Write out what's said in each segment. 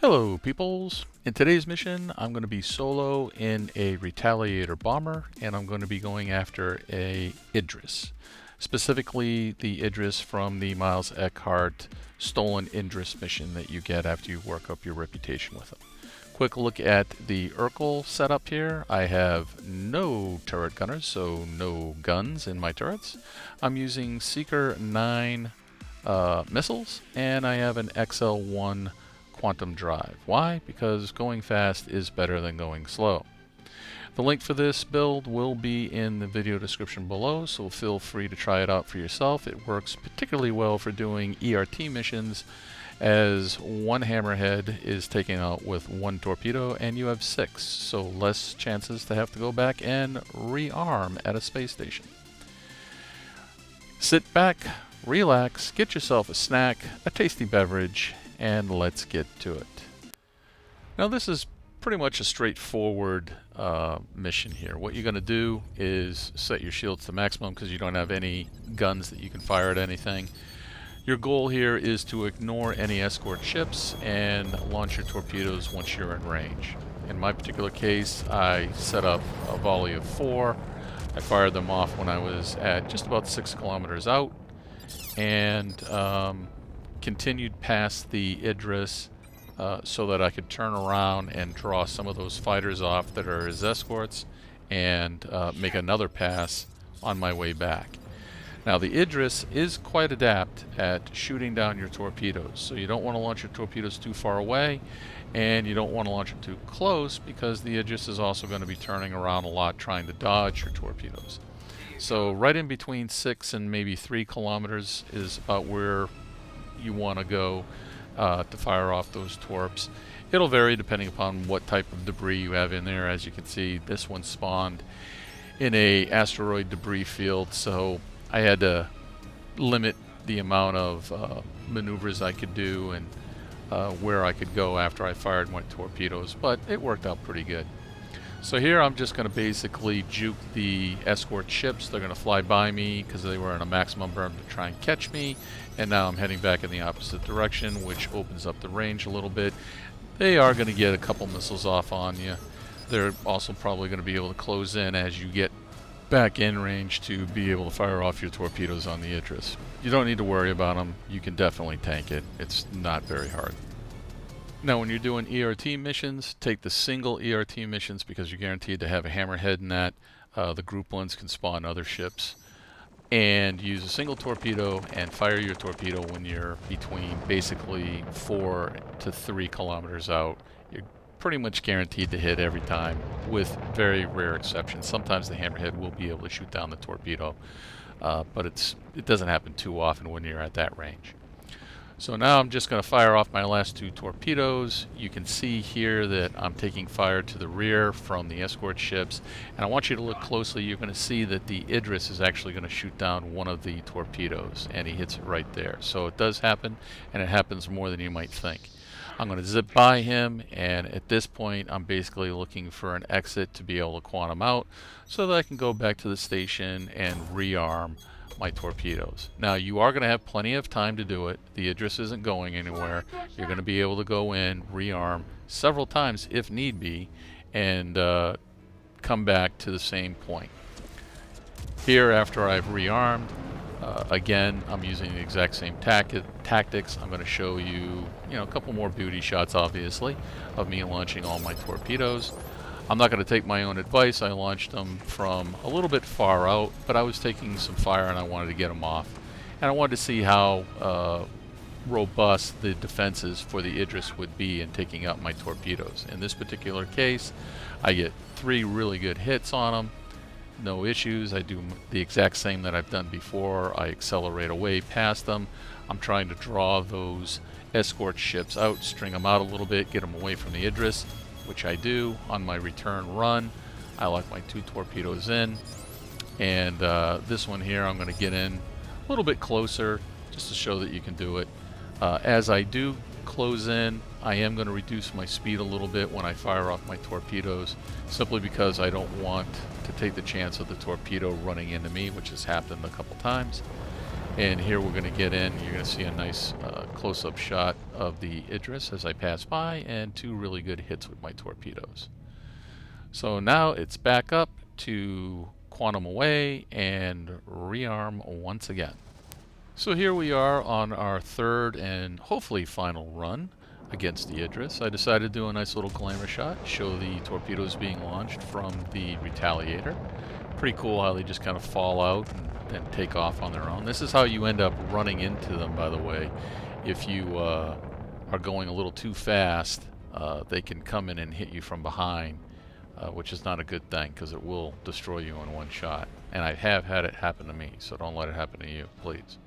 Hello peoples! In today's mission I'm going to be solo in a Retaliator bomber and I'm going to be going after a Idris. Specifically the Idris from the Miles Eckhart Stolen Idris mission that you get after you work up your reputation with him. Quick look at the Urkel setup here. I have no turret gunners, so no guns in my turrets. I'm using Seeker 9 missiles and I have an XL1 quantum drive. Why? Because going fast is better than going slow. The link for this build will be in the video description below, so feel free to try it out for yourself. It works particularly well for doing ERT missions, as one hammerhead is taken out with one torpedo and you have 6, so less chances to have to go back and rearm at a space station. Sit back, relax, get yourself a snack, a tasty beverage, and let's get to it. Now this is pretty much a straightforward mission here. What you're going to do is set your shields to maximum because you don't have any guns that you can fire at anything. Your goal here is to ignore any escort ships and launch your torpedoes once you're in range. In my particular case, I set up a volley of 4. I fired them off when I was at just about 6 kilometers out, and continued past the Idris so that I could turn around and draw some of those fighters off that are his escorts and make another pass on my way back. Now the Idris is quite adept at shooting down your torpedoes, so you don't want to launch your torpedoes too far away and you don't want to launch them too close because the Idris is also going to be turning around a lot trying to dodge your torpedoes. So right in between 6 and maybe 3 kilometers is about where you want to go to fire off those torps. It'll vary depending upon what type of debris you have in there. As you can see, this one spawned in a asteroid debris field, so I had to limit the amount of maneuvers I could do and where I could go after I fired my torpedoes, but it worked out pretty good. So here I'm just going to basically juke the escort ships. They're going to fly by me because they were in a maximum berm to try and catch me. And now I'm heading back in the opposite direction, which opens up the range a little bit. They are going to get a couple missiles off on you. They're also probably going to be able to close in as you get back in range to be able to fire off your torpedoes on the Idris. You don't need to worry about them. You can definitely tank it. It's not very hard. Now when you're doing ERT missions, take the single ERT missions because you're guaranteed to have a hammerhead in that. The group ones can spawn other ships. And use a single torpedo and fire your torpedo when you're between basically 4 to 3 kilometers out. You're pretty much guaranteed to hit every time, with very rare exceptions. Sometimes the hammerhead will be able to shoot down the torpedo, but it doesn't happen too often when you're at that range. So now I'm just going to fire off my last 2 torpedoes. You can see here that I'm taking fire to the rear from the escort ships. And I want you to look closely. You're going to see that the Idris is actually going to shoot down one of the torpedoes. And he hits it right there. So it does happen, and it happens more than you might think. I'm going to zip by him, and at this point I'm basically looking for an exit to be able to quantum out so that I can go back to the station and rearm my torpedoes. Now you are going to have plenty of time to do it. The Idris isn't going anywhere. You're going to be able to go in, rearm several times if need be, and come back to the same point. Here, after I've rearmed, again I'm using the exact same tactics. I'm going to show you, a couple more beauty shots, obviously, of me launching all my torpedoes. I'm not going to take my own advice. I launched them from a little bit far out, but I was taking some fire and I wanted to get them off. And I wanted to see how robust the defenses for the Idris would be in taking out my torpedoes. In this particular case, I get 3 really good hits on them. No issues. I do the exact same that I've done before. I accelerate away past them. I'm trying to draw those escort ships out, string them out a little bit, get them away from the Idris, which I do on my return run. I lock my 2 torpedoes in, and this one here I'm going to get in a little bit closer just to show that you can do it. As I do close in, I am going to reduce my speed a little bit when I fire off my torpedoes, simply because I don't want to take the chance of the torpedo running into me, which has happened a couple times. And here we're going to get in. You're going to see a nice close-up shot of the Idris as I pass by, and 2 really good hits with my torpedoes. So now it's back up to quantum away and rearm once again. So here we are on our 3rd and hopefully final run against the Idris. I decided to do a nice little glamour shot, show the torpedoes being launched from the Retaliator. Pretty cool how they just kind of fall out and take off on their own. This is how you end up running into them, by the way. If you are going a little too fast, they can come in and hit you from behind, which is not a good thing because it will destroy you in one shot. And I have had it happen to me, so don't let it happen to you, please.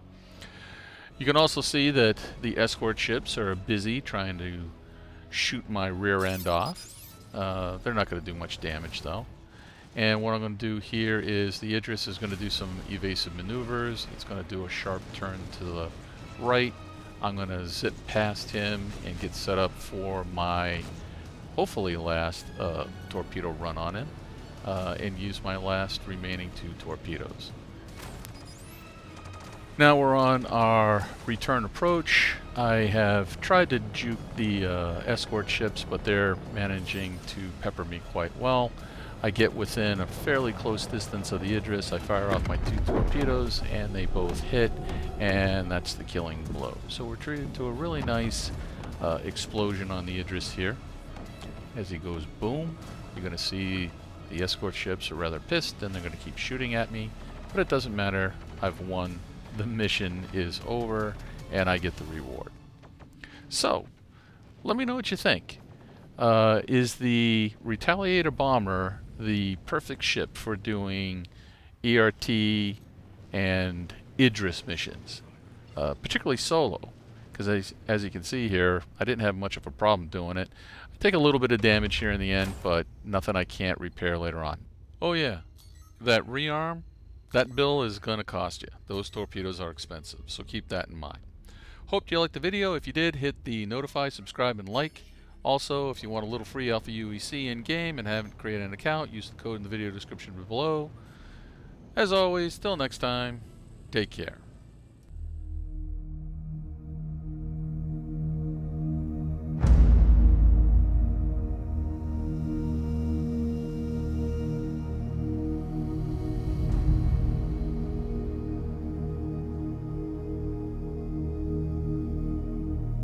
You can also see that the escort ships are busy trying to shoot my rear end off. They're not going to do much damage though. And what I'm going to do here is the Idris is going to do some evasive maneuvers. It's going to do a sharp turn to the right. I'm going to zip past him and get set up for my hopefully last torpedo run on him, and use my last remaining 2 torpedoes. Now we're on our return approach. I have tried to juke the escort ships, but they're managing to pepper me quite well. I get within a fairly close distance of the Idris. I fire off my 2 torpedoes, and they both hit, and that's the killing blow. So we're treated to a really nice explosion on the Idris here. As he goes boom, you're going to see the escort ships are rather pissed, and they're going to keep shooting at me, but it doesn't matter. I've won. The mission is over, and I get the reward. So, let me know what you think. Is the Retaliator bomber the perfect ship for doing ERT and Idris missions, particularly solo? Because as you can see here, I didn't have much of a problem doing it. I take a little bit of damage here in the end, but nothing I can't repair later on. Oh yeah, that rearm, that bill is going to cost you. Those torpedoes are expensive, so keep that in mind. Hope you liked the video. If you did, hit the notify, subscribe, and like. Also, if you want a little free Alpha UEC in-game and haven't created an account, use the code in the video description below. As always, till next time, take care.